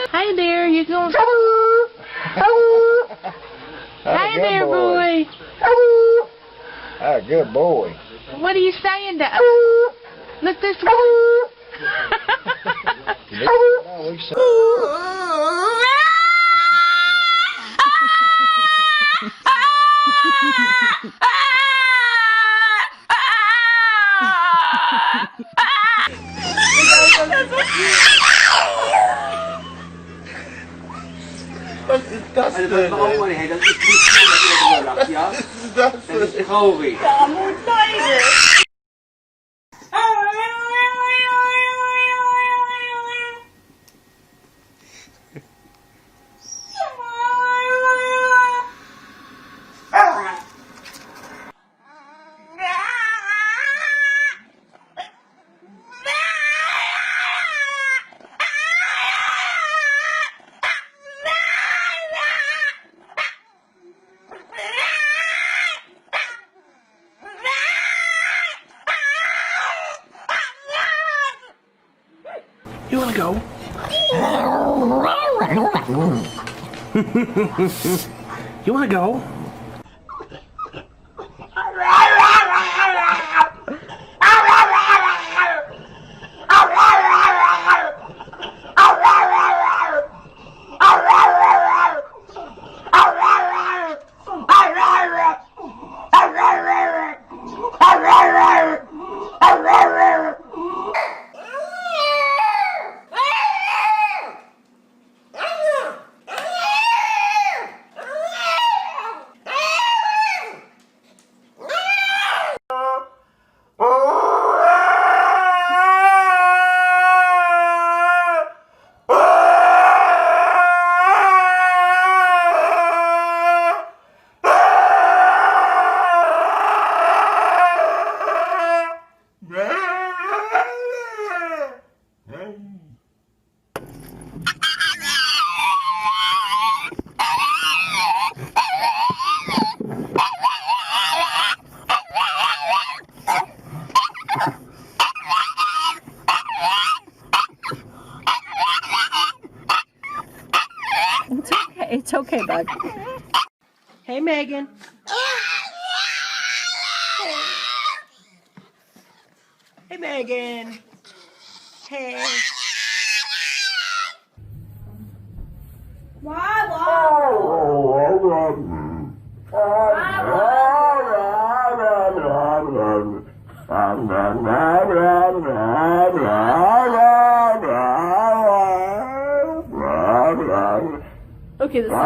Hi there, you going? Hi there, boy. Ah, good boy. What are you saying to? Look this way. Das ist das Also denn? das brauchen wir nicht, das ist nicht so, dass ja? Was ist das Das ist denn? traurig. You wanna go? You wanna go? It's okay, bud. Hey, Megan. Hey, Megan. Hey. Okay, this is...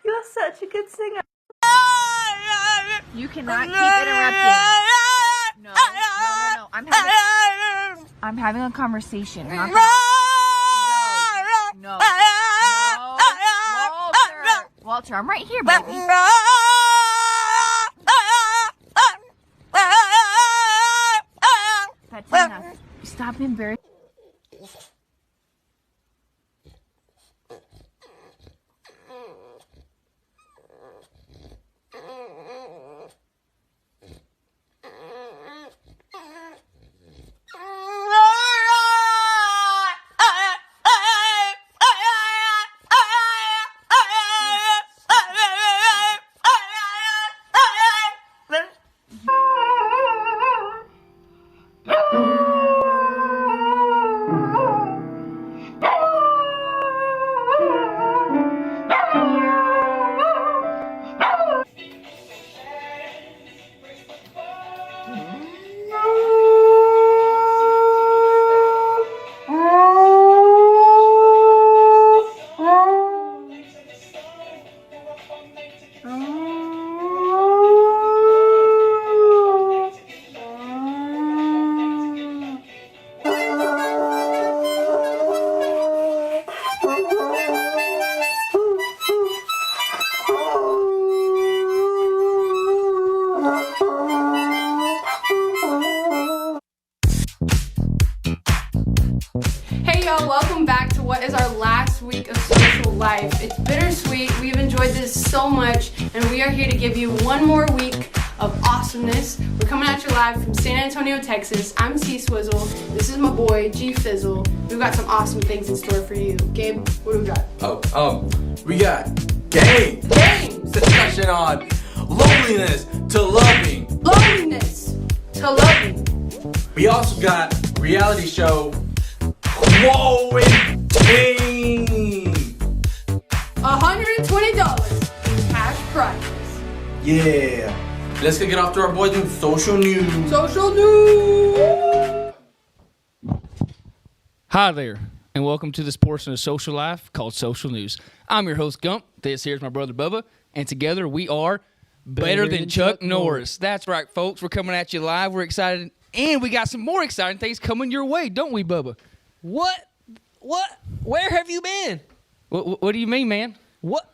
You're such a good singer. You cannot keep interrupting. No. I'm having a conversation. You're not gonna... No. Walter, I'm right here, baby. That's enough. Stop being very... is our last week of social life. It's bittersweet. We've enjoyed this so much, and we are here to give you one more week of awesomeness. We're coming at you live from San Antonio, Texas. I'm C Swizzle. This is my boy G Fizzle. We've got some awesome things in store for you. Gabe, what do we got? We got games. Discussion on loneliness to loving. Loneliness to loving. We also got reality show Quoing Team. $120 in cash prizes. Yeah. Let's get off to our boys in social news. Social news. Hi there, and welcome to this portion of social life called Social News. I'm your host, Gump. This here's my brother, Bubba, and together we are Better Than Chuck Norris. That's right, folks. We're coming at you live. We're excited, and we got some more exciting things coming your way, don't we, Bubba? What? Where have you been? What do you mean, man? What?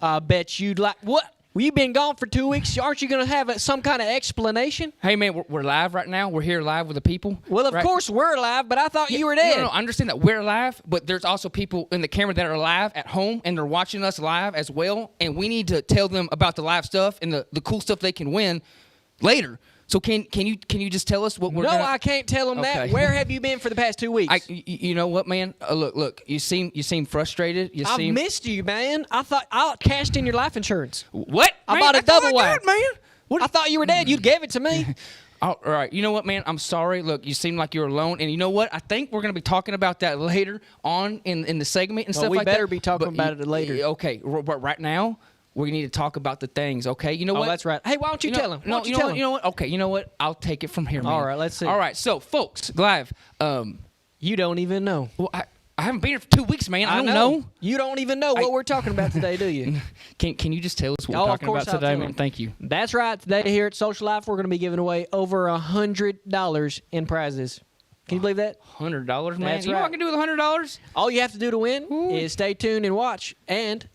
I bet you'd like... What? Well, you've been gone for 2 weeks. Aren't you going to have some kind of explanation? Hey, man, we're live right now. We're here live with the people. Well, of course we're live, but I thought you were dead. No, I understand that we're live, but there's also people in the camera that are live at home, and they're watching us live as well, and we need to tell them about the live stuff and the cool stuff they can win later. So can you just tell us what we're I can't tell them that. Where have you been for the past 2 weeks? You know what, man? Look. You seem frustrated. I've missed you, man. I thought I cashed in your life insurance. What? I bought a double wide, man. I thought you were dead. You gave it to me. All right. You know what, man? I'm sorry. Look, you seem like you're alone, and you know what? I think we're gonna be talking about that later on in the segment and stuff like that. We better be talking about it later. Okay, but right now, we need to talk about the things, okay? You know what? Oh, that's right. Hey, why don't you tell him? No, you know what? Okay, you know what? I'll take it from here, man. All right, let's see. All right, so, folks, live. You don't even know. Well, I haven't been here for 2 weeks, man. I don't know. You don't even know what we're talking about today, do you? Can you just tell us what we're talking about today, man? Thank you. That's right. Today here at Social Life, we're going to be giving away over $100 in prizes. Can you believe that? $100, man? That's You know right. what I can do with $100? All you have to do to win is stay tuned and watch and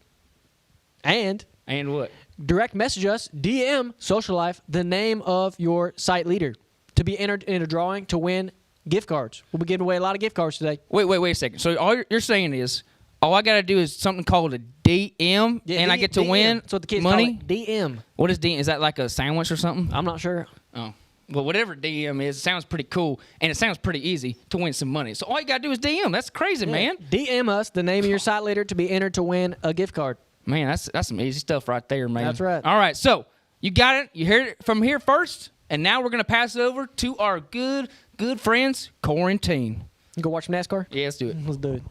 what? direct message us, DM Social Life, the name of your site leader to be entered in a drawing to win gift cards. We'll be giving away a lot of gift cards today. Wait a second. So all you're saying is all I got to do is something called a DM, and I get to win That's what the kids money? call it. DM. What is DM? Is that like a sandwich or something? I'm not sure. Oh. Well, whatever DM is, it sounds pretty cool, and it sounds pretty easy to win some money. So all you got to do is DM. That's crazy, man. DM us the name of your site leader to be entered to win a gift card. Man, that's some easy stuff right there, man. That's right. All right, so you got it. You heard it from here first, and now we're going to pass it over to our good friends, Quarantine. You go watch some NASCAR? Yeah, let's do it. Let's do it.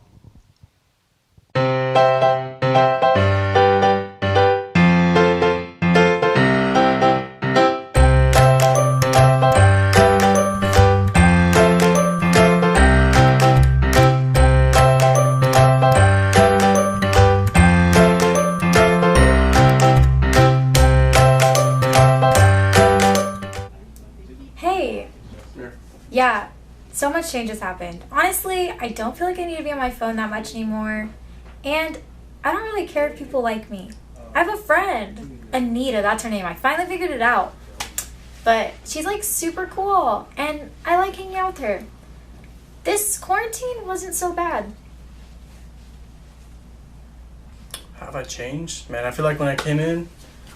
Hey. Yeah, so much change has happened. Honestly, I don't feel like I need to be on my phone that much anymore. And I don't really care if people like me. I have a friend, Anita, that's her name. I finally figured it out. But she's like super cool, and I like hanging out with her. This quarantine wasn't so bad. Have I changed? Man, I feel like when I came in,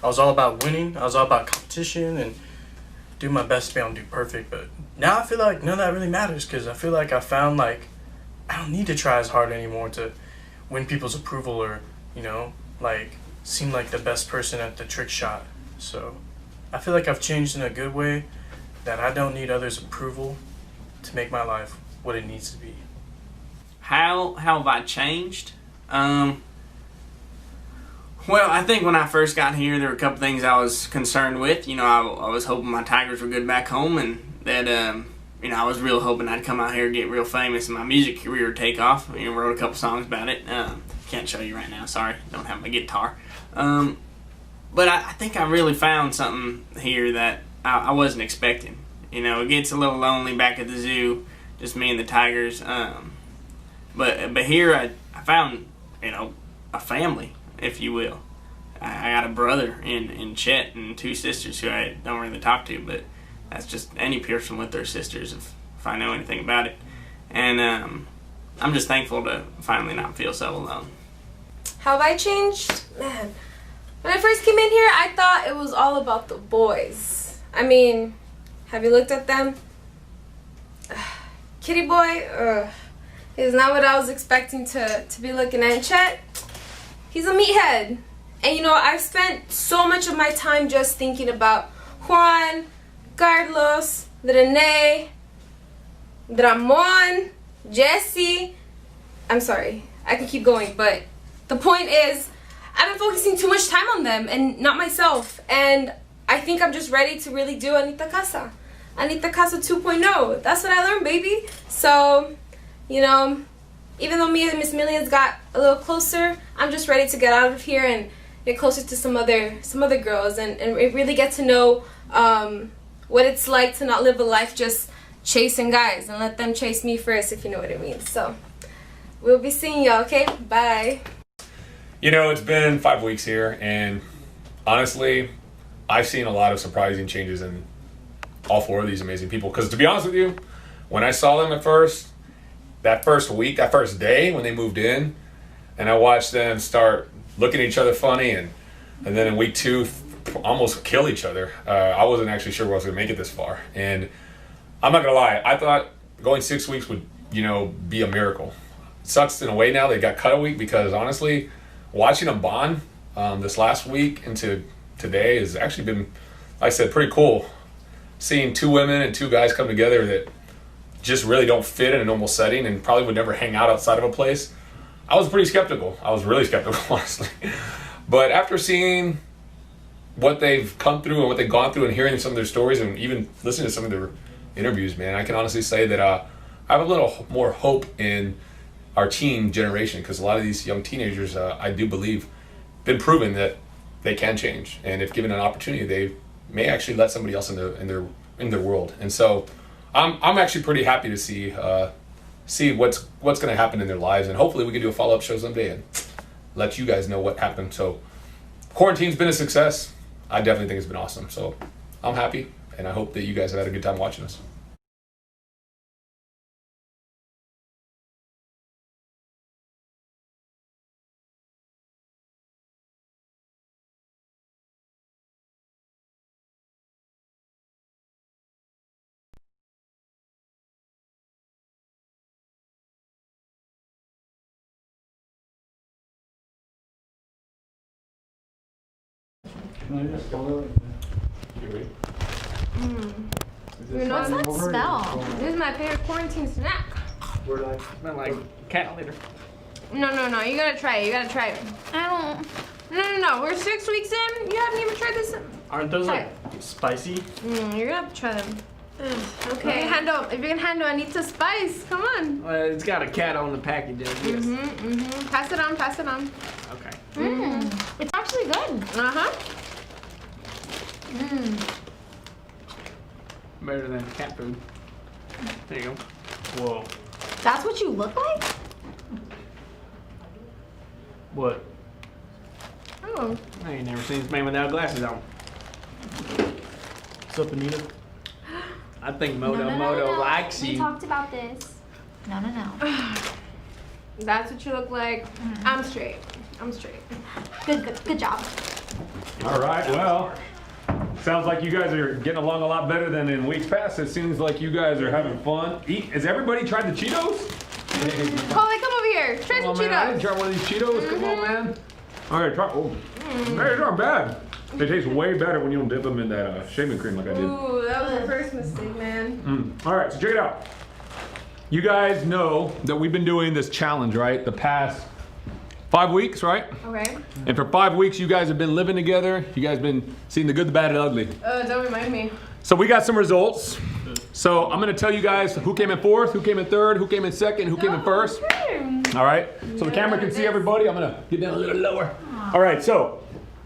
I was all about winning. I was all about competition and do my best to be able to do perfect. But now I feel like none of that really matters because I feel like I found like I don't need to try as hard anymore to win people's approval or, like seem like the best person at the trick shot. So I feel like I've changed in a good way that I don't need others' approval to make my life what it needs to be. How have I changed? Well, I think when I first got here, there were a couple things I was concerned with. I was hoping my Tigers were good back home, and that, I was real hoping I'd come out here and get real famous and my music career would take off. Wrote a couple songs about it. Can't show you right now, sorry. Don't have my guitar. But I think I really found something here that I wasn't expecting. It gets a little lonely back at the zoo, just me and the Tigers. But here I found, a family, if you will. I got a brother in Chet and two sisters who I don't really talk to, but that's just any person with their sisters if I know anything about it. And I'm just thankful to finally not feel so alone. How have I changed? Man, when I first came in here, I thought it was all about the boys. I mean, have you looked at them? Kitty boy, is not what I was expecting to be looking at. And Chet, he's a meathead. And you know, I've spent so much of my time just thinking about Juan, Carlos, Rene, Ramon, Jesse. I'm sorry, I could keep going, but the point is, I've been focusing too much time on them and not myself. And I think I'm just ready to really do Anita Casa. Anita Casa 2.0. That's what I learned, baby. So, you know, even though me and Miss Millions got a little closer, I'm just ready to get out of here and get closer to some other girls and really get to know what it's like to not live a life just chasing guys and let them chase me first, if you know what I mean. So, we'll be seeing y'all, okay? Bye. You know, it's been 5 weeks here, and honestly, I've seen a lot of surprising changes in all 4 of these amazing people. Because to be honest with you, when I saw them at first, that first week, that first day when they moved in, and I watched them start looking at each other funny, and then in week 2, almost kill each other, I wasn't actually sure I was going to make it this far. And I'm not going to lie, I thought going 6 weeks would, you know, be a miracle. It sucks in a way now they got cut a week, because honestly, watching them bond this last week into today has actually been, like I said, pretty cool. Seeing 2 women and 2 guys come together that just really don't fit in a normal setting and probably would never hang out outside of a place. I was pretty skeptical. I was really skeptical, honestly. But after seeing what they've come through and what they've gone through and hearing some of their stories and even listening to some of their interviews, man, I can honestly say that I have a little more hope in our teen generation, because a lot of these young teenagers, I do believe, been proven that they can change, and if given an opportunity, they may actually let somebody else in their world. And so, I'm actually pretty happy to see what's going to happen in their lives, and hopefully we can do a follow-up show someday and let you guys know what happened. So, quarantine's been a success. I definitely think it's been awesome. So, I'm happy, and I hope that you guys have had a good time watching us. What's that smell? This is my favorite quarantine snack. Smell like cat litter. No, you gotta try it. I don't. No. We're 6 weeks in. You haven't even tried this. Aren't those like spicy? You're gonna have to try them. Okay. If you can handle Anita Spice, come on. It's got a cat on the package, I guess. Pass it on. Okay. It's actually good. Better than cat food. There you go. Whoa. That's what you look like? What? Oh. I ain't never seen this man without glasses on. What's up, Anita? I think Moto likes We you. talked about this. No. That's what you look like. I'm straight. Good job. All right, well, sounds like you guys are getting along a lot better than in weeks past. It seems like you guys are having fun. Has everybody tried the Cheetos? Coley, come over here. Try some Man, I Cheetos. didn't try one of these Cheetos. Come on, man. All right, try. Oh, they're not bad. They taste way better when you don't dip them in that shaving cream like I did. Ooh, that was the first mistake, man. All right, so check it out. You guys know that we've been doing this challenge, right? The past 5 weeks, right? Okay. And for 5 weeks, you guys have been living together. You guys have been seeing the good, the bad, and the ugly. Don't remind me. So we got some results. So I'm gonna tell you guys who came in 4th, who came in 3rd, who came in 2nd, who came in 1st. Okay. All right. So the camera can see everybody. I'm gonna get down a little lower. All right. So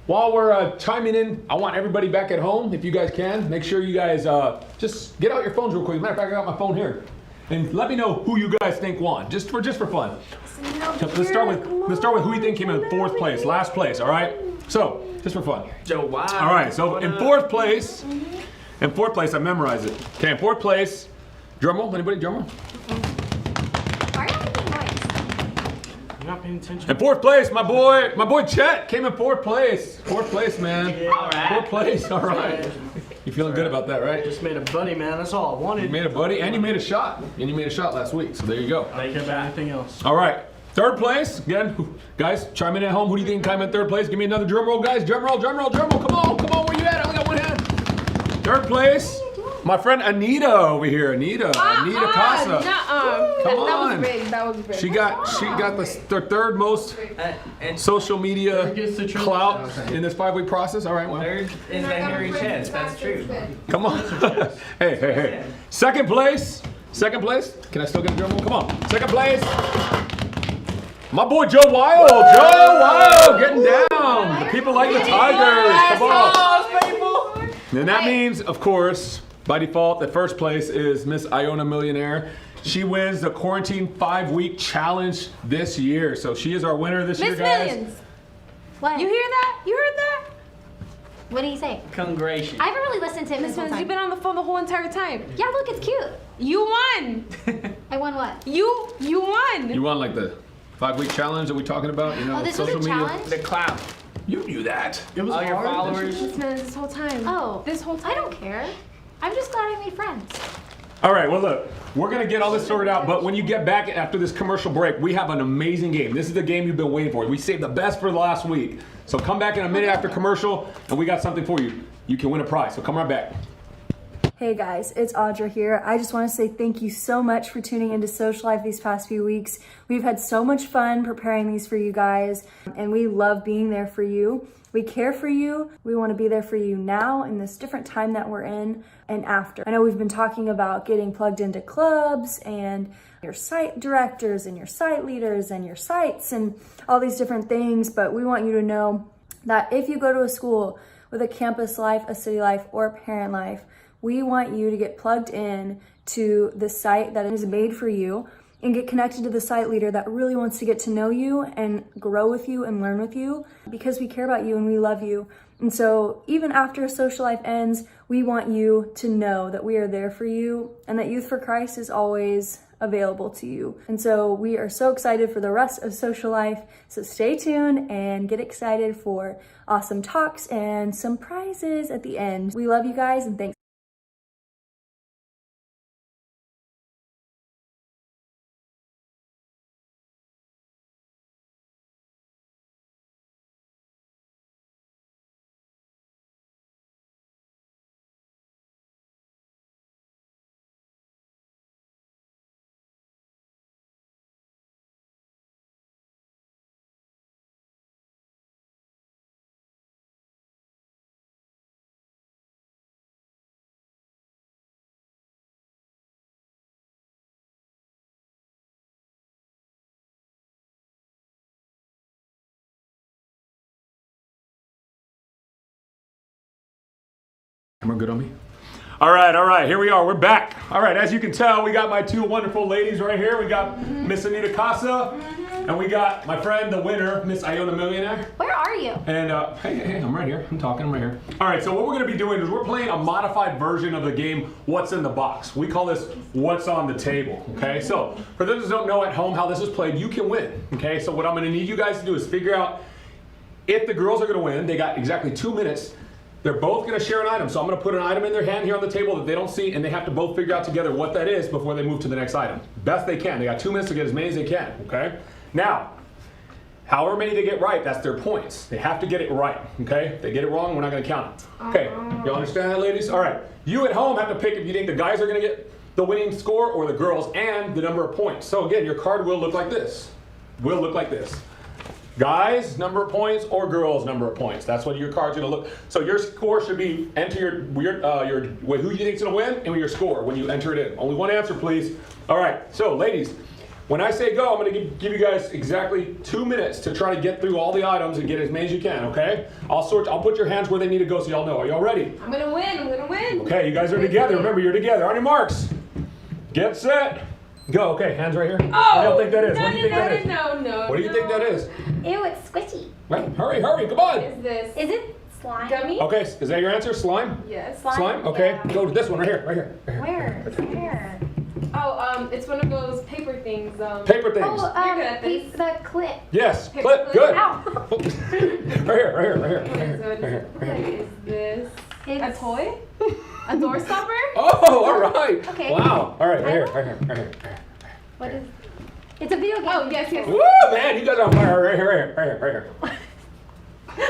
while we're chiming in, I want everybody back at home, if you guys can, make sure you guys just get out your phones real quick. Matter of fact, I got my phone here, and let me know who you guys think won, just for fun. Let's start with who you think came in 4th place, last place. All right. So just for fun. Joe Wild. All right. So in 4th place. In 4th place, I memorized it. Okay, in 4th place, drum roll. Anybody drum roll? Why are you making noise? not paying attention. In fourth place, my boy Chet came in fourth place. Fourth place, man. All right. Fourth place, all right. You feeling good about that, right? Just made a buddy, man. That's all I wanted. You made a buddy, and you made a shot. And you made a shot last week, so there you go. Make it anything else. All right. Third place, again, guys, chime in at home. Who do you think came in third place? Give me another drum roll, guys. Drum roll, drum roll, drum roll. Come on, where you at? I only got one hand. Third place, my friend Anita over here. Anita Casa. Come on. That was big. She got the third most social media clout in this 5-week process. All right, well. Third is the hairy chest. That's true. Come on. Hey. Second place. Can I still get a drum roll? Come on. Second place. My boy Joe Wild. Joe Wild getting down. The people like the Tigers. Come on. And that means, of course, by default, that first place is Miss Iona Millionaire. She wins the Quarantine 5-Week Challenge this year. So she is our winner this year, Miss guys. Millions. What? You hear that? You heard that? What did he say? Congratulations. I haven't really listened to him Miss this whole Millions, you've time. been on the phone the whole entire time. Yeah, look, it's cute. You won. I won what? You won. You won like the 5-week challenge that we talking about, you know, Oh, this was a social media. challenge? The clout. You knew that. It was All your hard. followers. Miss Millions, this whole time. Oh. This whole time. I don't care. I'm just glad I made friends. All right, well look, we're gonna get all this sorted out, but when you get back after this commercial break, we have an amazing game. This is the game you've been waiting for. We saved the best for the last week. So come back in a minute after commercial, and we got something for you. You can win a prize, so come right back. Hey guys, it's Audra here. I just want to say thank you so much for tuning into Social Life these past few weeks. We've had so much fun preparing these for you guys, and we love being there for you. We care for you. We want to be there for you now in this different time that we're in and after. I know we've been talking about getting plugged into clubs and your site directors and your site leaders and your sites and all these different things, but we want you to know that if you go to a school with a campus life, a city life, or a parent life, we want you to get plugged in to the site that is made for you and get connected to the site leader that really wants to get to know you and grow with you and learn with you, because we care about you and we love you. And so even after Social Life ends, we want you to know that we are there for you and that Youth for Christ is always available to you. And so we are so excited for the rest of Social Life. So stay tuned and get excited for awesome talks and some prizes at the end. We love you guys, and thanks. Camera good on me? All right, here we are, we're back. All right, as you can tell, we got my two wonderful ladies right here. We got Miss Anita Casa, and we got my friend, the winner, Miss Iona Millionaire. Where are you? And hey, I'm right here, I'm right here. All right, so what we're gonna be doing is we're playing a modified version of the game, What's in the Box. We call this What's on the Table, okay? So for those who don't know at home how this is played, you can win, okay? So what I'm gonna need you guys to do is figure out if the girls are gonna win. They got exactly 2 minutes. They're both gonna share an item. So I'm gonna put an item in their hand here on the table that they don't see, and they have to both figure out together what that is before they move to the next item. Best they can. They got 2 minutes to get as many as they can, okay? Now, however many they get right, that's their points. They have to get it right, okay? If they get it wrong, we're not gonna count it. Okay, y'all understand that, ladies? All right, you at home have to pick if you think the guys are gonna get the winning score or the girls, and the number of points. So again, your card will look like this. Will look like this. Guys, number of points, or girls, number of points. That's what your card's gonna look. So your score should be, enter your who you think's gonna win and your score when you enter it in. Only one answer, please. All right, so ladies, when I say go, I'm gonna give you guys exactly 2 minutes to try to get through all the items and get as many as you can, okay? I'll put your hands where they need to go so y'all know. Are y'all ready? I'm gonna win. Okay, you guys are together. Remember, you're together. On your marks. Get set. Go. Okay, hands right here. Oh! What do you think that is? No, What do you think that is? No. What do you think that is? Ew, it's squishy. Right, hurry, come on. What is this? Is it slime? Gummy? Okay, is that your answer? Slime? Yes. Slime? Okay, Yeah. go to this one right here. Where? Oh, it's one of those paper things. Paper things. Oh, You're good at this. the clip. Yes, Paper clip, clip. good. Ow. Right here. What is this? A It's- toy? A door stopper? Oh, all right. Okay. Wow. All right, right here. What is? It's a video game. Oh, yes. Woo, man, you guys are on fire. Right here. Oh, no!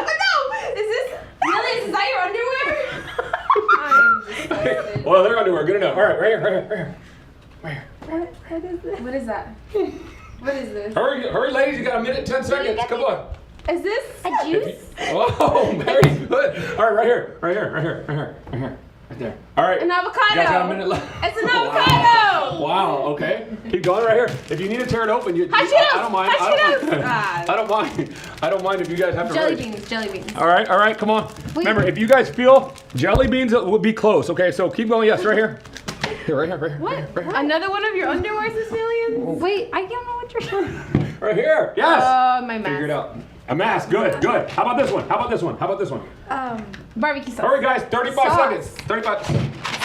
Is this really? Is that your underwear? I'm disgusted. Well, they're underwear. Good enough. All right, right here. What is this? What is that? What is this? Hurry, ladies. You got a minute, 10 seconds. Come on. Is this A juice? Oh, very good. All right, right here. Right there. All right. an avocado? You guys got a minute left. It's an avocado! Wow. Okay. Keep going right here. If you need to tear it open, Cheetos! I don't mind. Hot Cheetos! I don't mind if you guys have to. Jelly hurry. beans, jelly beans. All right. Come on. Remember, if you guys feel jelly beans, it would be close. Okay. So keep going. Yes, right here. Right here. What? Another one of your underwears is millions? Wait, I don't know what you're saying. Right here. Yes. My mask. Figure it out. A mask. Good. How about this one? Barbecue sauce. Hurry, guys. 35 Sauce. seconds. 35.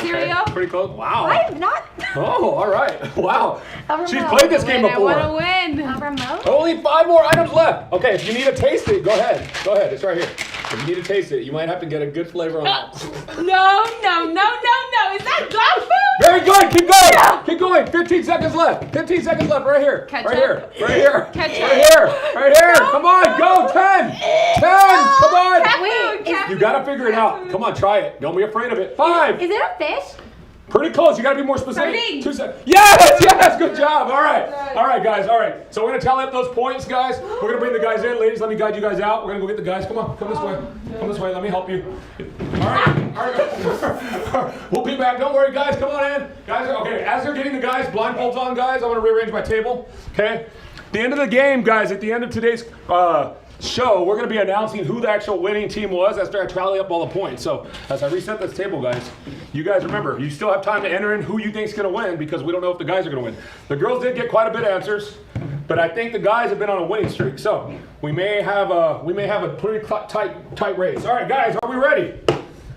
Cereal. Okay, pretty close. Wow. I'm not. Oh, all right. Wow. A She's remote. played this game I before. want to win. A remote? Only 5 more items left. Okay, if you need to taste it, go ahead. It's right here. If you need to taste it, you might have to get a good flavor on that. No. Is that dog food? Very good. Keep going. Keep going. 15 seconds left. 15 seconds left. Right here. Ketchup. Right here. Ketchup. Right here. Come on. Go. 10. 10. Come on. Wait, You gotta figure it out. Come on, try it. Don't be afraid of it. 5. Is it a fish? Pretty close. You gotta be more specific. Sardine. 2 seconds. Yes. Good job. All right, guys. All right. So we're gonna tally up those points, guys. We're gonna bring the guys in. Ladies, let me guide you guys out. We're gonna go get the guys. Come on. Come this way. Come this way. Let me help you. All right. We'll be back. Don't worry, guys. Come on in. Guys, okay. As they're getting the guys blindfolds on, guys, I want to rearrange my table. Okay. At the end of the game, guys. At the end of today's show, we're going to be announcing who the actual winning team was after I tally up all the points. So as I reset this table, guys, you guys remember, you still have time to enter in who you think is going to win because we don't know if the guys are going to win. The girls did get quite a bit of answers, but I think the guys have been on a winning streak. So we may have a pretty tight race. All right, guys, are we ready?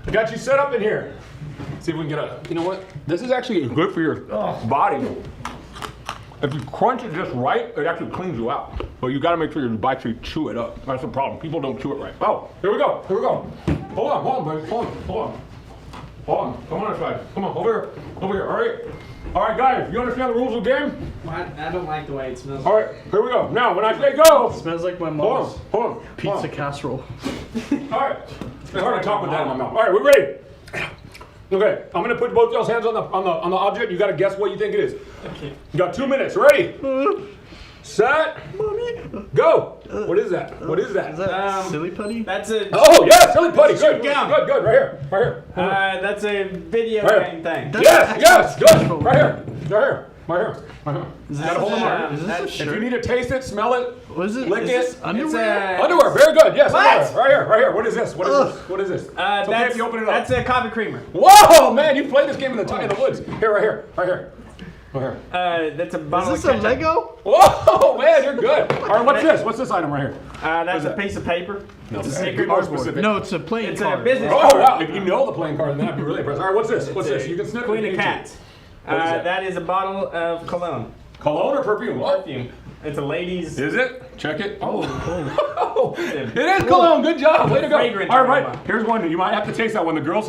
I got you set up in here. See if we can get a. You know what? This is actually good for your body. If you crunch it just right, it actually cleans you out. But you gotta make sure you bite so you chew it up. That's the problem. People don't chew it right. Oh, here we go. Hold on, buddy. Hold on. Come on this side. Come on, over here. All right, guys, you understand the rules of the game? I don't like the way it smells. All right, here we go. Now, when I say go. It smells like my mom's Hold pizza on. casserole. All right. It's hard to talk with that in my mouth. All right, we're ready. Okay, I'm gonna put both y'all's hands on the object. You gotta guess what you think it is. Okay. You got 2 minutes. Ready? Set. Go. What is that? Is that silly putty? That's a. Oh yeah, silly putty. Good. Gum. Good. Right here. That's a video Right. game thing. Yes. Good. Right here. Is Gotta hold them on. Is this a If you shirt? need to taste it, smell it, What is it? lick Is it. this underwear? Underwear. Very good. Yes. What? Underwear. Right here. What is this? What is this? It's okay That's if you open it up. That's a coffee creamer. Whoa, man! You played this game in the woods. Here, right here. That's a bottle Is of this a ketchup. Lego? Whoa, man, you're good. All right, what's this? What's this item right here? That's that? a piece of paper. No, It's a be secret more cardboard. specific. No, it's a playing It's card. a business Oh card. wow! If you know the playing card, then I'd be really impressed. All right, what's this? What's this? You can sniff it. Queen if of you need to. Cats. What is that? That is a bottle of cologne. Cologne or perfume? What? Perfume. It's a lady's. Is it? Check it. Oh, It's it is cologne. Good job. Way to go. Fragrance All right, aroma. here's one. You might have to taste that one. The girls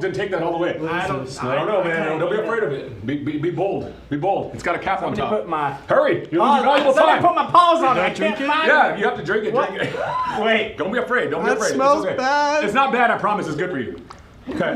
didn't take that all the way. I don't know, man. Don't be afraid of it. Be bold. Be bold. It's got a cap on Somebody top. put my. Hurry! You're losing valuable Somebody time. put my paws on it. I drink can't it? find Yeah, you have to drink it. What? Drink it. Wait. Don't be afraid. Don't be That afraid. smells It's okay. bad. It's not bad. I promise. It's good for you. Okay.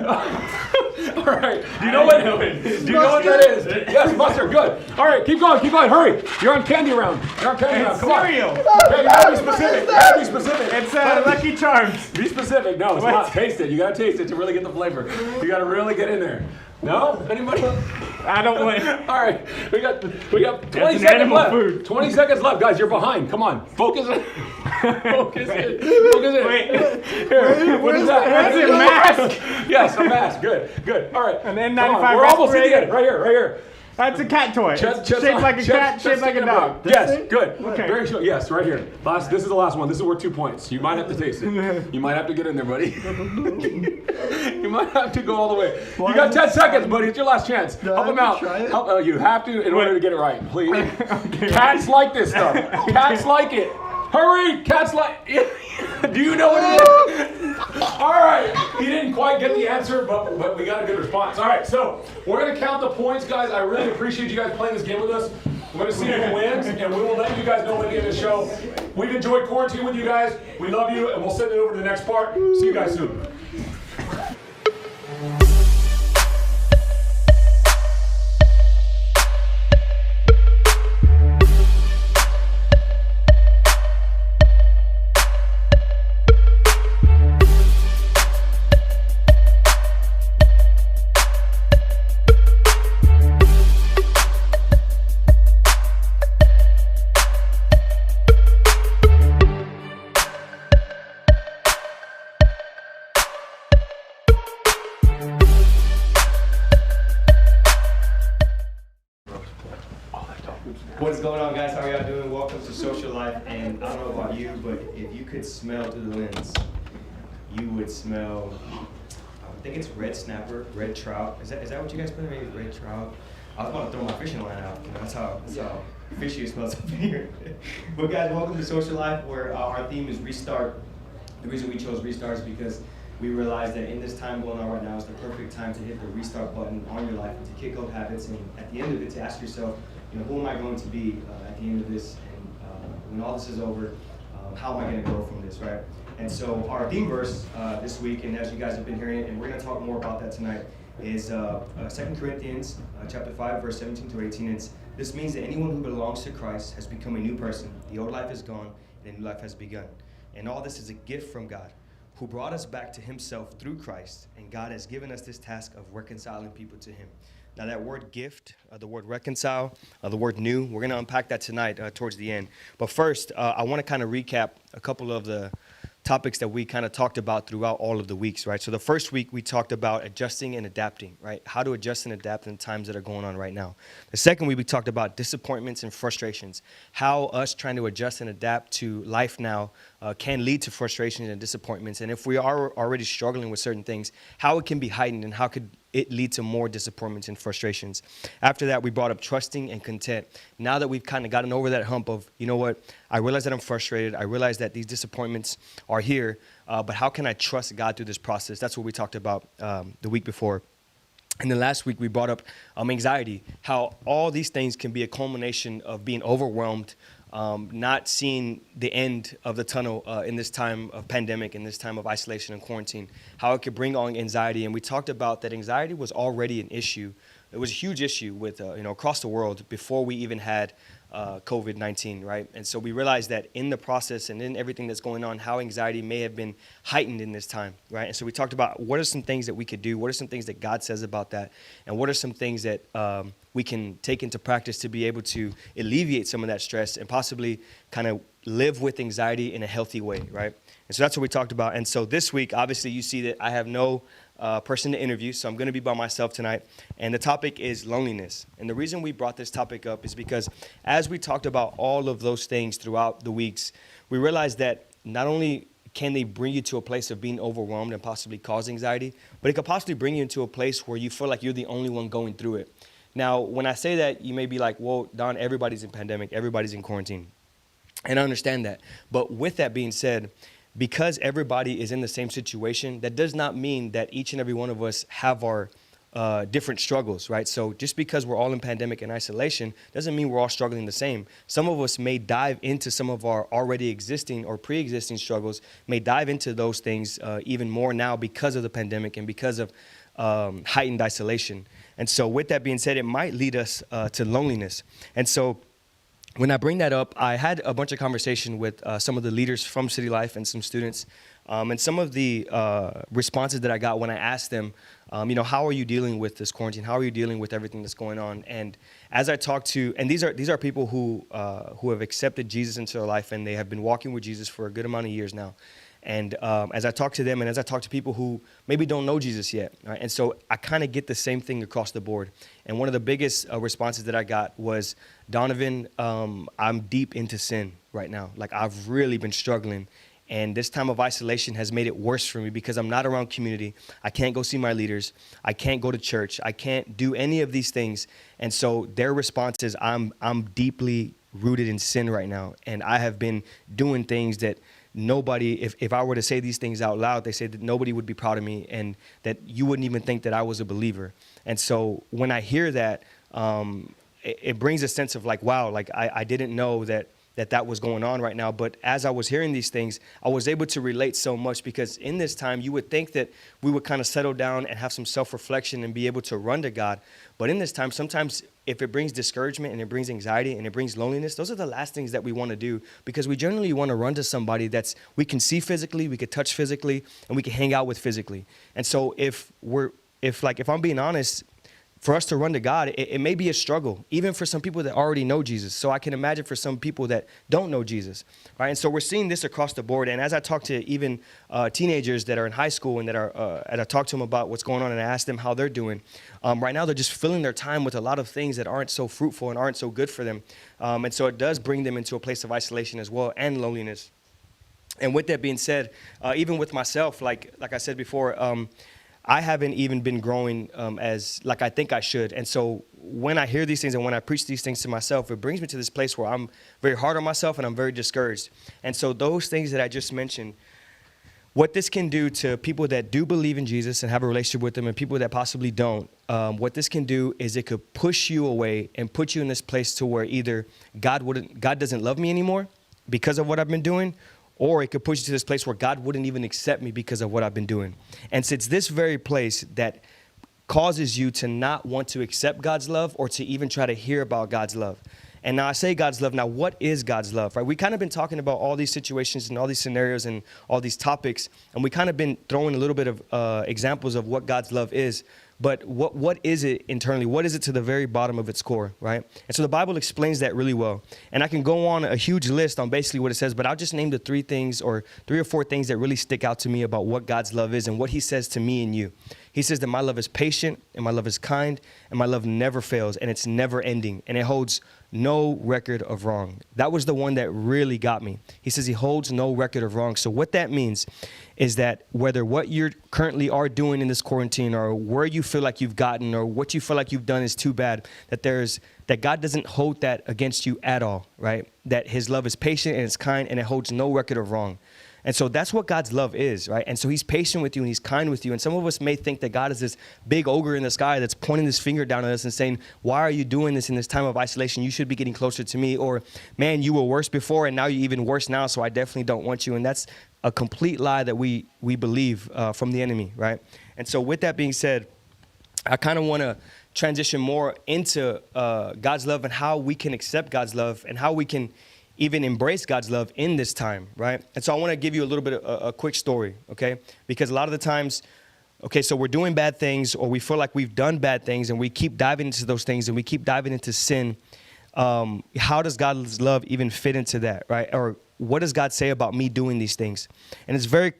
All right. Do you know what? Do you know what that is? Yes, mustard. Good. All right. Keep going. Hurry. You're on candy round. Come cereal. on. Okay, you gotta be specific. You gotta be specific. It's Lucky Charms. Be specific. No, it's What? not. Taste it. You gotta taste it to really get the flavor. You gotta really get in there. No? Anybody? I don't win. All right, we got 20 an seconds animal left. food. 20 seconds left, guys. You're behind. Come on, focus. Focus in. Wait. Here, what is that? That's a mask. Yes, a mask. Good. All right. An N95 Come on, we're almost at the respirator. end. Right here. That's a cat toy. Chest Shaped like a cat, shaped like a dog. Yes, This thing? good. Okay. Very sure. Yes, right here. This is the last one. This is worth 2 points. You might have to taste it. You might have to get in there, buddy. You might have to go all the way. You got 10 seconds, buddy. It's your last chance. Help him out. You have to in order to get it right, please. Cats like this stuff. Cats like it. Hurry! Cats like. Do you know what it is? All right. He didn't quite get the answer, but we got a good response. All right. So we're gonna count the points, guys. I really appreciate you guys playing this game with us. We're gonna see who wins, and we will let you guys know at the end of the show. We've enjoyed quarantine with you guys. We love you, and we'll send it over to the next part. See you guys soon. What is going on, guys? How are y'all doing? Welcome to Social Life. And I don't know about you, but if you could smell through the lens, you would smell, I think it's red snapper, red trout. Is that what you guys put in? Maybe red trout. I was about to throw my fishing line out. You know, that's how fishy it smells up here. But guys, welcome to Social Life, where our theme is restart. The reason we chose restart is because we realized that in this time going on right now is the perfect time to hit the restart button on your life and to kick old habits, and at the end of it, to ask yourself, you know, who am I going to be at the end of this, and when all this is over, how am I going to grow from this, right? And so our theme verse this week, and as you guys have been hearing it, and we're going to talk more about that tonight, is 2 Corinthians chapter 5, verse 17 to 18. This means that anyone who belongs to Christ has become a new person. The old life is gone, and a new life has begun. And all this is a gift from God, who brought us back to himself through Christ, and God has given us this task of reconciling people to him. Now that word gift, the word reconcile, the word new, we're going to unpack that tonight towards the end. But first, I want to kind of recap a couple of the topics that we kind of talked about throughout all of the weeks, right? So the first week we talked about adjusting and adapting, right? How to adjust and adapt in times that are going on right now. The second week we talked about disappointments and frustrations, how us trying to adjust and adapt to life now can lead to frustrations and disappointments. And if we are already struggling with certain things, how it can be heightened and how could it lead to more disappointments and frustrations. After that, we brought up trusting and content. Now that we've kind of gotten over that hump of, you know what, I realize that I'm frustrated. I realize that these disappointments are here, but how can I trust God through this process? That's what we talked about the week before. And then last week, we brought up anxiety, how all these things can be a culmination of being overwhelmed, not seeing the end of the tunnel in this time of pandemic, in this time of isolation and quarantine, how it could bring on anxiety. And we talked about that anxiety was already an issue. It was a huge issue with, across the world before we even had COVID-19, right? And so we realized that in the process and in everything that's going on, how anxiety may have been heightened in this time, right? And so we talked about what are some things that we could do, what are some things that God says about that, and what are some things that we can take into practice to be able to alleviate some of that stress and possibly kind of live with anxiety in a healthy way, right? And so that's what we talked about. And so this week, obviously, you see that I have no person to interview, so I'm going to be by myself tonight. And the topic is loneliness. And the reason we brought this topic up is because as we talked about all of those things throughout the weeks, we realized that not only can they bring you to a place of being overwhelmed and possibly cause anxiety, but it could possibly bring you into a place where you feel like you're the only one going through it. Now, when I say that, you may be like, well, Don, everybody's in pandemic, everybody's in quarantine. And I understand that. But with that being said, because everybody is in the same situation, that does not mean that each and every one of us have our different struggles, right? So just because we're all in pandemic and isolation doesn't mean we're all struggling the same. Some of us may dive into some of our already existing or pre-existing struggles, may dive into those things even more now because of the pandemic and because of heightened isolation. And so with that being said, it might lead us to loneliness. And so when I bring that up, I had a bunch of conversation with some of the leaders from City Life and some students. And some of the responses that I got when I asked them, how are you dealing with this quarantine? How are you dealing with everything that's going on? And as I talked to, and these are people who have accepted Jesus into their life and they have been walking with Jesus for a good amount of years now. As I talk to them and as I talk to people who maybe don't know Jesus yet, right? And so I kind of get the same thing across the board. And one of the biggest responses that I got was, Donovan, I'm deep into sin right now. Like, I've really been struggling. And this time of isolation has made it worse for me because I'm not around community. I can't go see my leaders. I can't go to church. I can't do any of these things. And so their response is, I'm deeply rooted in sin right now. And I have been doing things that nobody, if I were to say these things out loud, they say that nobody would be proud of me and that you wouldn't even think that I was a believer. And so when I hear that, it brings a sense of like, wow, like I didn't know that was going on right now. But as I was hearing these things, I was able to relate so much because in this time, you would think that we would kind of settle down and have some self-reflection and be able to run to God. But in this time, sometimes if it brings discouragement and it brings anxiety and it brings loneliness, those are the last things that we want to do because we generally want to run to somebody we can see physically, we could touch physically, and we can hang out with physically. And so if I'm being honest, for us to run to God, it may be a struggle, even for some people that already know Jesus. So I can imagine for some people that don't know Jesus, right? And so we're seeing this across the board. And as I talk to even teenagers that are in high school and and I talk to them about what's going on and I ask them how they're doing, right now they're just filling their time with a lot of things that aren't so fruitful and aren't so good for them. And so it does bring them into a place of isolation as well and loneliness. And with that being said, even with myself, like I said before, I haven't even been growing as like I think I should. And so when I hear these things and when I preach these things to myself, it brings me to this place where I'm very hard on myself and I'm very discouraged. And so those things that I just mentioned, what this can do to people that do believe in Jesus and have a relationship with him and people that possibly don't, what this can do is it could push you away and put you in this place to where either God doesn't love me anymore because of what I've been doing, or it could push you to this place where God wouldn't even accept me because of what I've been doing. And so it's this very place that causes you to not want to accept God's love or to even try to hear about God's love. And now I say God's love. Now, what is God's love, right? We kind of been talking about all these situations and all these scenarios and all these topics, and we kind of been throwing a little bit of examples of what God's love is. But what is it internally? What is it to the very bottom of its core, right? And so the Bible explains that really well. And I can go on a huge list on basically what it says, but I'll just name the three or four things that really stick out to me about what God's love is and what he says to me and you. He says that my love is patient and my love is kind and my love never fails and it's never ending and it holds no record of wrong. That was the one that really got me. He says he holds no record of wrong. So what that means is that whether what you currently are doing in this quarantine or where you feel like you've gotten or what you feel like you've done is too bad, that God doesn't hold that against you at all, right? That his love is patient and it's kind and it holds no record of wrong. And so that's what God's love is, right? And so he's patient with you and he's kind with you. And some of us may think that God is this big ogre in the sky that's pointing his finger down at us and saying, why are you doing this in this time of isolation? You should be getting closer to me. Or, man, you were worse before and now you're even worse now, so I definitely don't want you. And that's a complete lie that we believe from the enemy, right? And so with that being said, I kind of want to transition more into God's love and how we can accept God's love and how we can even embrace God's love in this time, right? And so I want to give you a little bit of a quick story, okay? Because a lot of the times, okay, so we're doing bad things or we feel like we've done bad things and we keep diving into those things and we keep diving into sin. How does God's love even fit into that, right? Or what does God say about me doing these things? And it's very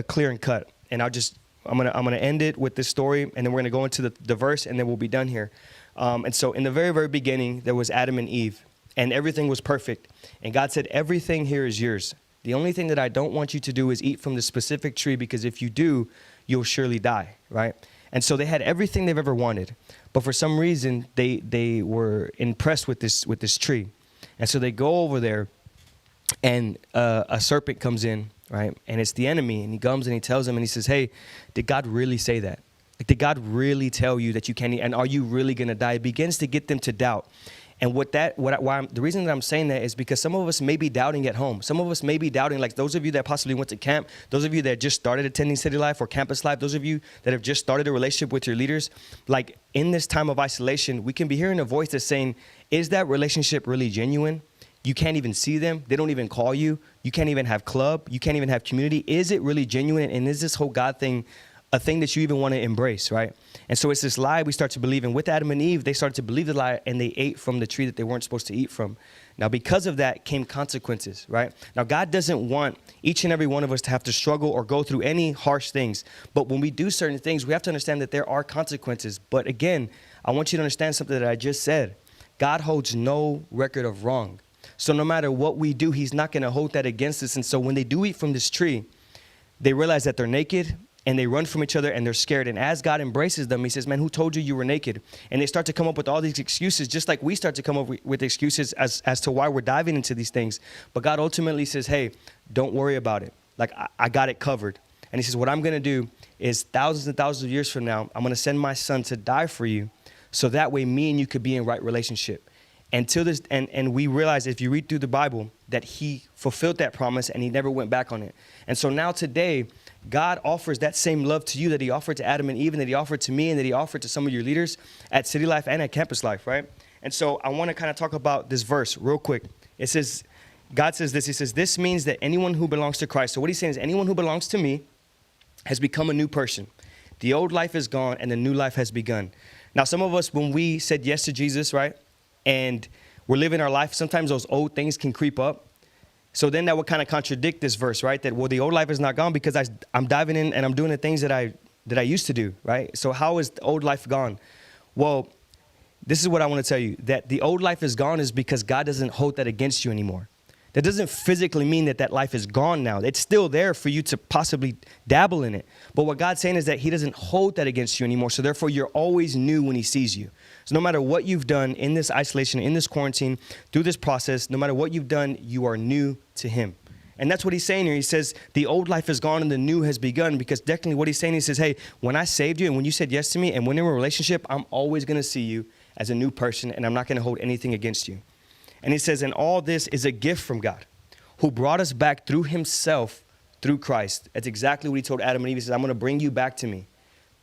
clear and cut. And I'm gonna end it with this story and then we're gonna go into the verse and then we'll be done here. And so in the very, very beginning, there was Adam and Eve. And everything was perfect. And God said, everything here is yours. The only thing that I don't want you to do is eat from the specific tree because if you do, you'll surely die, right? And so they had everything they've ever wanted. But for some reason, they were impressed with this tree. And so they go over there and a serpent comes in, right? And it's the enemy. And he comes and he tells them and he says, hey, did God really say that? Like, did God really tell you that you can't eat? And are you really going to die? It begins to get them to doubt. And the reason that I'm saying that is because some of us may be doubting at home. Some of us may be doubting, like those of you that possibly went to camp, those of you that just started attending City Life or Campus Life, those of you that have just started a relationship with your leaders, like in this time of isolation, we can be hearing a voice that's saying, is that relationship really genuine? You can't even see them. They don't even call you. You can't even have club. You can't even have community. Is it really genuine? And is this whole God thing a thing that you even want to embrace, right? And so it's this lie we start to believe. And with Adam and Eve, they started to believe the lie and they ate from the tree that they weren't supposed to eat from. Now, because of that came consequences, right? Now, God doesn't want each and every one of us to have to struggle or go through any harsh things. But when we do certain things, we have to understand that there are consequences. But again, I want you to understand something that I just said. God holds no record of wrong. So no matter what we do, he's not going to hold that against us. And so when they do eat from this tree, they realize that they're naked and they run from each other and they're scared. And as God embraces them, he says, man, who told you you were naked? And they start to come up with all these excuses, just like we start to come up with excuses as to why we're diving into these things. But God ultimately says, hey, don't worry about it. Like, I got it covered. And he says, what I'm going to do is thousands and thousands of years from now, I'm going to send my son to die for you. So that way me and you could be in right relationship. Until this, and we realize if you read through the Bible that he fulfilled that promise and he never went back on it. And so now today, God offers that same love to you that he offered to Adam and Eve, and that he offered to me, and that he offered to some of your leaders at City Life and at Campus Life, right? And so I want to kind of talk about this verse real quick. It says, God says this, he says, this means that anyone who belongs to Christ. So what he's saying is anyone who belongs to me has become a new person. The old life is gone and the new life has begun. Now, some of us, when we said yes to Jesus, right, and we're living our life, sometimes those old things can creep up. So then that would kind of contradict this verse, right? That, well, the old life is not gone because I'm diving in and I'm doing the things that I used to do, right? So how is the old life gone? Well, this is what I want to tell you, that the old life is gone is because God doesn't hold that against you anymore. That doesn't physically mean that that life is gone now. It's still there for you to possibly dabble in it. But what God's saying is that he doesn't hold that against you anymore. So therefore, you're always new when he sees you. So no matter what you've done in this isolation, in this quarantine, through this process, no matter what you've done, you are new to him. And that's what he's saying here. He says the old life is gone and the new has begun, because technically what he's saying, he says, hey, when I saved you and when you said yes to me and when in a relationship, I'm always going to see you as a new person and I'm not going to hold anything against you. And he says, and all this is a gift from God, who brought us back through himself, through Christ. That's exactly what he told Adam and Eve. He says, I'm going to bring you back to me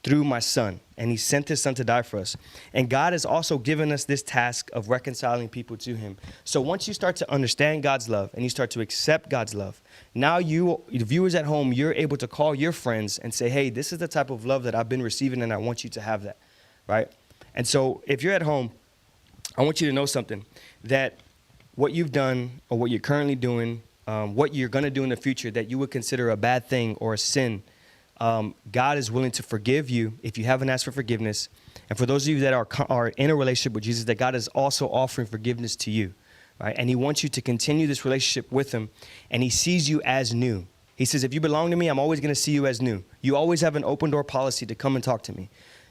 through my son. And he sent his son to die for us. And God has also given us this task of reconciling people to him. So once you start to understand God's love and you start to accept God's love, now you, the viewers at home, you're able to call your friends and say, hey, this is the type of love that I've been receiving and I want you to have that, right? And so if you're at home, I want you to know something, that what you've done or what you're currently doing, what you're going to do in the future that you would consider a bad thing or a sin, God is willing to forgive you if you haven't asked for forgiveness. And for those of you that are in a relationship with Jesus, that God is also offering forgiveness to you, right? And he wants you to continue this relationship with him, and he sees you as new. He says, if you belong to me, I'm always going to see you as new. You always have an open door policy to come and talk to me.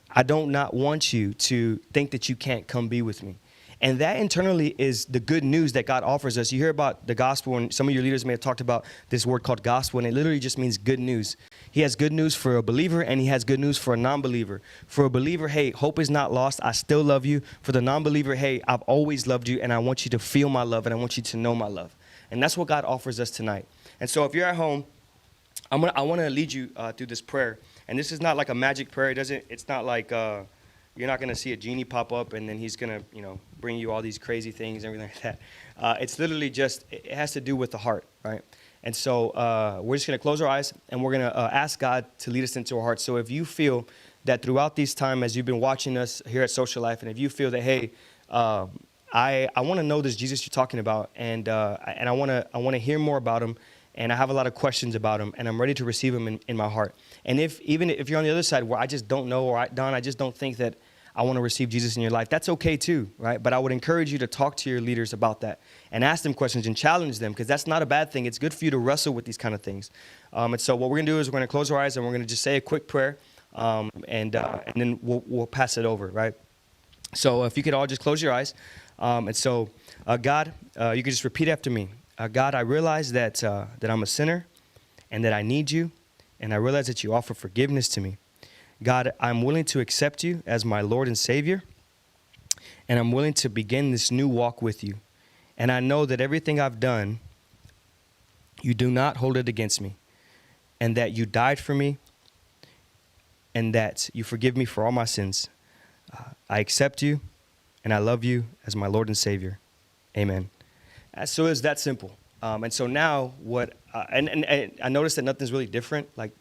I don't not want you to think that you can't come be with me. And that internally is the good news that God offers us. You hear about the gospel, and some of your leaders may have talked about this word called gospel, and it literally just means good news. He has good news for a believer, and he has good news for a non-believer. For a believer, hey, hope is not lost. I still love you. For the non-believer, hey, I've always loved you, and I want you to feel my love, and I want you to know my love. And that's what God offers us tonight. And so if you're at home, I want to lead you through this prayer. And this is not like a magic prayer. It's not like you're not going to see a genie pop up and then he's going to, bring you all these crazy things and everything like that. It's literally just, it has to do with the heart, right? And so we're just going to close our eyes and we're going to ask God to lead us into our hearts. So if you feel that throughout this time, as you've been watching us here at Social Life, and if you feel that, hey, I want to know this Jesus you're talking about, and I want to hear more about him, and I have a lot of questions about him, and I'm ready to receive him in my heart. And even if you're on the other side where I just don't know, or Don, I just don't think that I want to receive Jesus in your life, that's okay too, right? But I would encourage you to talk to your leaders about that and ask them questions and challenge them, because that's not a bad thing. It's good for you to wrestle with these kind of things. And so what we're going to do is we're going to close our eyes and we're going to just say a quick prayer, and then we'll pass it over, right? So if you could all just close your eyes. And so, God, you could just repeat after me. God, I realize that I'm a sinner and that I need you, and I realize that you offer forgiveness to me. God, I'm willing to accept you as my Lord and Savior, and I'm willing to begin this new walk with you. And I know that everything I've done, you do not hold it against me, and that you died for me, and that you forgive me for all my sins. I accept you, and I love you as my Lord and Savior. Amen. So it's that simple. And so now and I noticed that nothing's really different. Like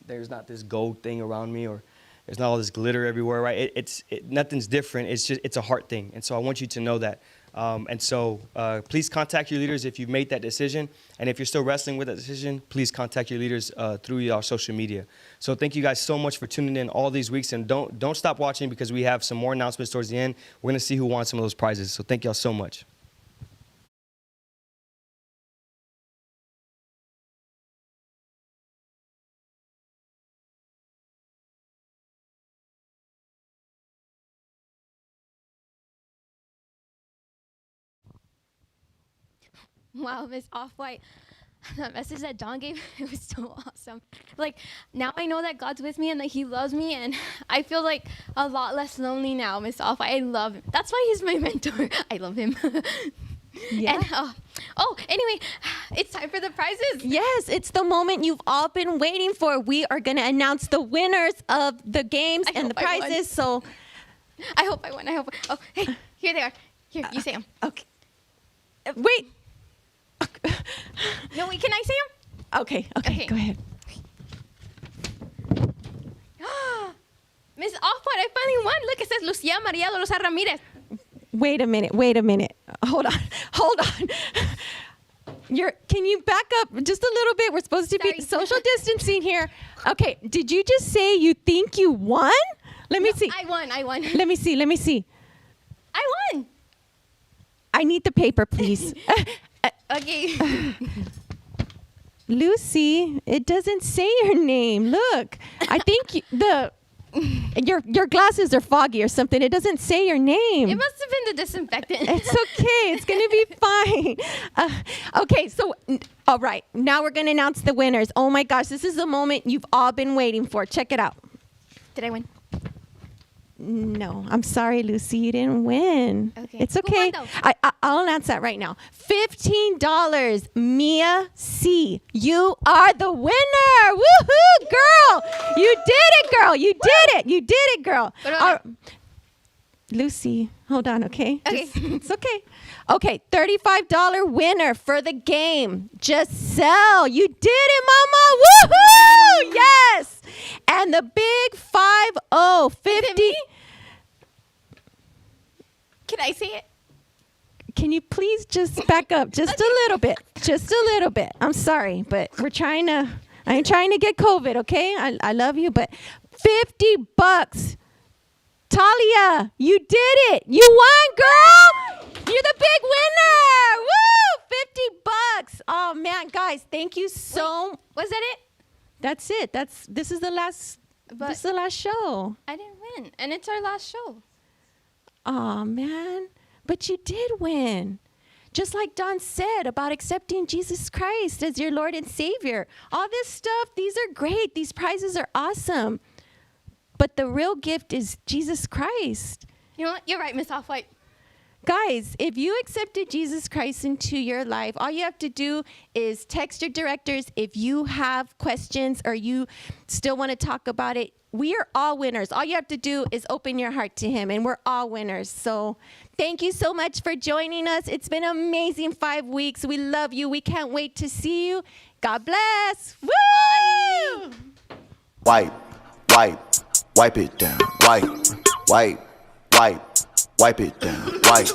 there's not this gold thing around me, or there's not all this glitter everywhere, right? Nothing's different. It's a heart thing. And so I want you to know that And so please contact your leaders if you've made that decision. And if you're still wrestling with that decision, please contact your leaders through our social media. So thank you guys so much for tuning in all these weeks. And don't stop watching, because we have some more announcements towards the end. We're going to see who won some of those prizes. So thank y'all so much. Wow, Miss Off-White, that message that Don gave, it was so awesome. Like, now I know that God's with me and that he loves me, and I feel like a lot less lonely now, Miss Off-White. I love him. That's why he's my mentor. I love him. Yeah. And, anyway, it's time for the prizes. Yes, it's the moment you've all been waiting for. We are going to announce the winners of the games and the prizes. So I hope I won. Oh, hey, here they are. Here, you say them. Okay. Wait. No, wait, can I say them? Okay, go ahead. Miss Off-White, I finally won. Look, it says Lucia Maria Rosa Ramirez. Wait a minute. Hold on. Can you back up just a little bit? We're supposed to be social distancing here. Okay, did you just say you think you won? Let me see. I won. Let me see. I won. I need the paper, please. Okay. Lucy, it doesn't say your name. Look, I think your glasses are foggy or something. It doesn't say your name. It must have been the disinfectant. It's okay. It's going to be fine. Okay, so, all right. Now we're going to announce the winners. Oh, my gosh. This is the moment you've all been waiting for. Check it out. Did I win? No, I'm sorry, Lucy. You didn't win. Okay. It's okay. I'll announce that right now. $15, Mia C. You are the winner. Woohoo, girl. You did it, girl. You did it, girl. Lucy, hold on, okay? Okay. It's okay. Okay, $35 winner for the game. Giselle, you did it, mama. Woohoo! Yes. And the big 50. Can I say it? Can you please just back up just a little bit? Just a little bit. I'm sorry, but I'm trying to get COVID, okay? I love you, but $50. Talia, you did it. You won, girl. You're the big winner. Woo! $50. Oh man, guys, thank you so. Was that it? That's it. This is the last show. I didn't win, and it's our last show. Oh man, but you did win. Just like Don said about accepting Jesus Christ as your Lord and Savior. All this stuff, these are great. These prizes are awesome. But the real gift is Jesus Christ. You know what? You're right, Miss Off-White. Guys, if you accepted Jesus Christ into your life, all you have to do is text your directors if you have questions or you still want to talk about it. We are all winners. All you have to do is open your heart to him, and we're all winners. So thank you so much for joining us. It's been an amazing 5 weeks. We love you. We can't wait to see you. God bless. Woo! Wipe it down. Wipe it down. Wipe.